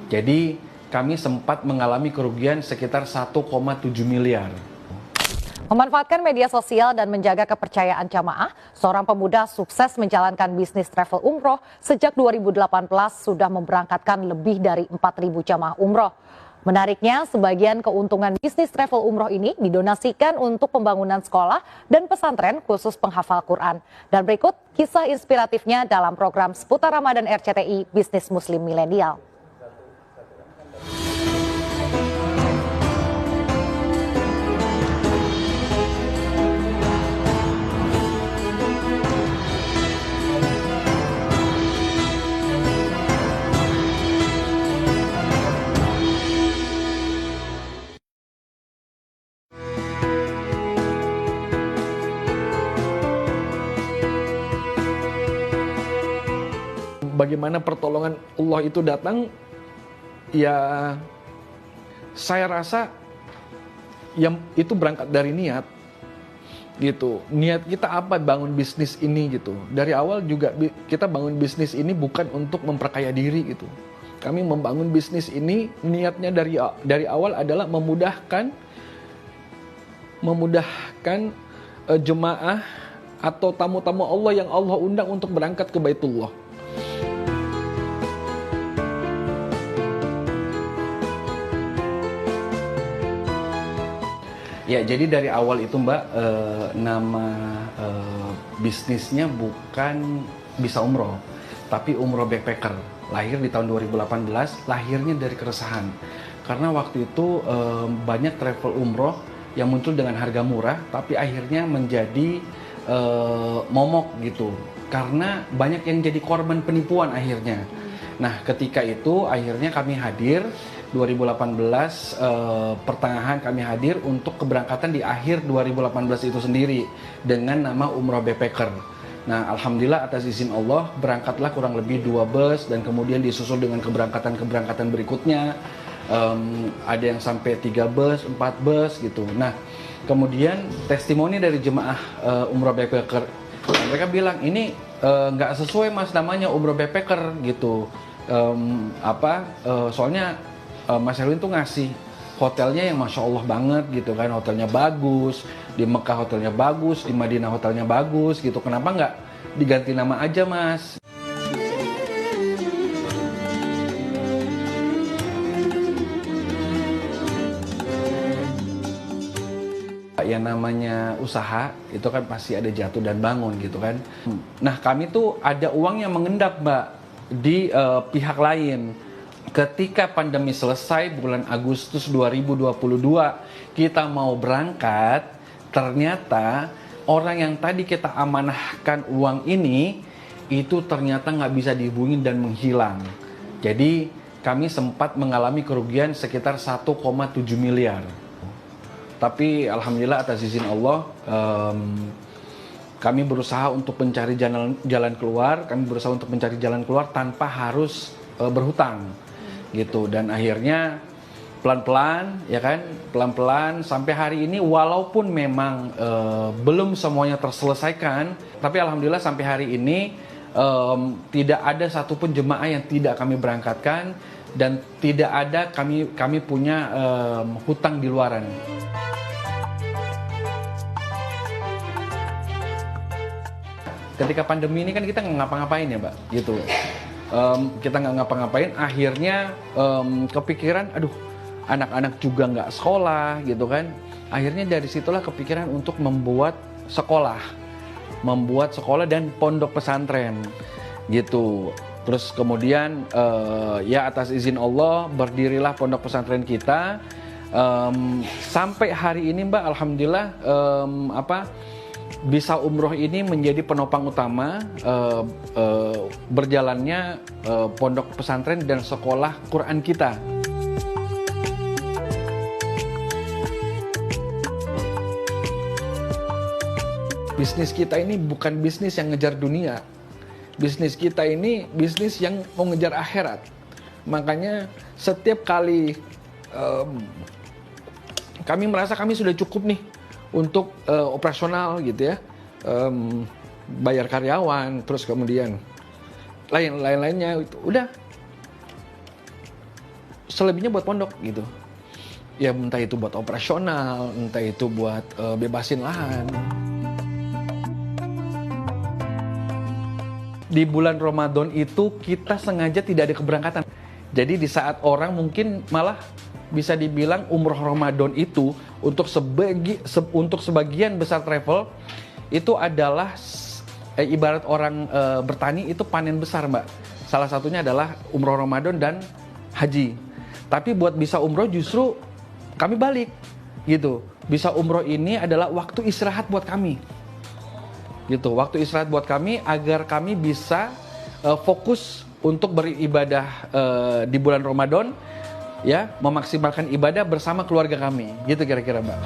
Jadi kami sempat mengalami kerugian sekitar 1,7 miliar. Memanfaatkan media sosial dan menjaga kepercayaan jamaah, seorang pemuda sukses menjalankan bisnis travel umroh sejak 2018 sudah memberangkatkan lebih dari 4.000 jamaah umroh. Menariknya, sebagian keuntungan bisnis travel umroh ini didonasikan untuk pembangunan sekolah dan pesantren khusus penghafal Quran. Dan berikut kisah inspiratifnya dalam program seputar Ramadan RCTI Bisnis Muslim Milenial. Bagaimana pertolongan Allah itu datang, ya saya rasa yang itu berangkat dari niat gitu. Niat kita apa bangun bisnis ini gitu. Dari awal juga kita bangun bisnis ini bukan untuk memperkaya diri gitu. Kami membangun bisnis ini niatnya dari awal adalah memudahkan jemaah atau tamu-tamu Allah yang Allah undang untuk berangkat ke Baitullah. Ya, jadi dari awal itu Mbak, nama bisnisnya bukan Bisa Umroh, tapi Umroh Backpacker. Lahir di tahun 2018, lahirnya dari keresahan. Karena waktu itu banyak travel umroh yang muncul dengan harga murah, tapi akhirnya menjadi momok gitu. Karena banyak yang jadi korban penipuan akhirnya. Nah, ketika itu akhirnya kami hadir 2018 pertengahan kami hadir untuk keberangkatan di akhir 2018 itu sendiri dengan nama Umroh Backpacker. Nah, alhamdulillah atas izin Allah berangkatlah kurang lebih 2 bus dan kemudian disusul dengan keberangkatan berikutnya. Ada yang sampai 3 bus, 4 bus gitu. Nah, kemudian testimoni dari jemaah Umroh Backpacker, mereka bilang ini nggak sesuai mas namanya Umroh Backpacker gitu. Soalnya Mas Erwin tuh ngasih hotelnya yang Masya Allah banget gitu kan. Hotelnya bagus, di Mekah hotelnya bagus, di Madinah hotelnya bagus gitu. Kenapa nggak diganti nama aja mas? Yang namanya usaha itu kan pasti ada jatuh dan bangun gitu kan. Nah, kami tuh ada uang yang mengendap Mbak di pihak lain. Ketika pandemi selesai bulan Agustus 2022, kita mau berangkat, ternyata orang yang tadi kita amanahkan uang ini, itu ternyata nggak bisa dihubungi dan menghilang. Jadi kami sempat mengalami kerugian sekitar 1,7 miliar. Tapi alhamdulillah atas izin Allah, kami berusaha untuk mencari jalan keluar, tanpa harus berhutang. Gitu, dan akhirnya pelan-pelan sampai hari ini walaupun memang belum semuanya terselesaikan, tapi alhamdulillah sampai hari ini tidak ada satupun jemaah yang tidak kami berangkatkan dan tidak ada kami punya hutang di luaran. Ketika pandemi ini kan kita nggak ngapa-ngapain ya Mbak gitu. Kita nggak ngapa-ngapain, akhirnya kepikiran, aduh anak-anak juga nggak sekolah gitu kan. Akhirnya dari situlah kepikiran untuk membuat sekolah dan pondok pesantren gitu. Terus kemudian ya atas izin Allah berdirilah pondok pesantren kita. Sampai hari ini Mbak, alhamdulillah Bisa Umroh ini menjadi penopang utama berjalannya pondok pesantren dan sekolah Quran kita. Bisnis kita ini bukan bisnis yang ngejar dunia. Bisnis kita ini bisnis yang mau ngejar akhirat. Makanya setiap kali kami merasa kami sudah cukup nih untuk operasional gitu ya, bayar karyawan, terus kemudian lain-lainnya itu udah selebihnya buat pondok gitu. Ya entah itu buat operasional, entah itu buat bebasin lahan. Di bulan Ramadan itu kita sengaja tidak ada keberangkatan. Jadi di saat orang mungkin malah bisa dibilang umroh Ramadan itu untuk sebagian besar travel itu adalah ibarat orang bertani itu panen besar, Mbak. Salah satunya adalah umroh Ramadan dan haji. Tapi buat bisa umroh justru kami balik gitu. Bisa umroh ini adalah waktu istirahat buat kami. Gitu, waktu istirahat buat kami agar kami bisa fokus untuk beribadah di bulan Ramadan, ya, memaksimalkan ibadah bersama keluarga kami. Gitu kira-kira, Mbak.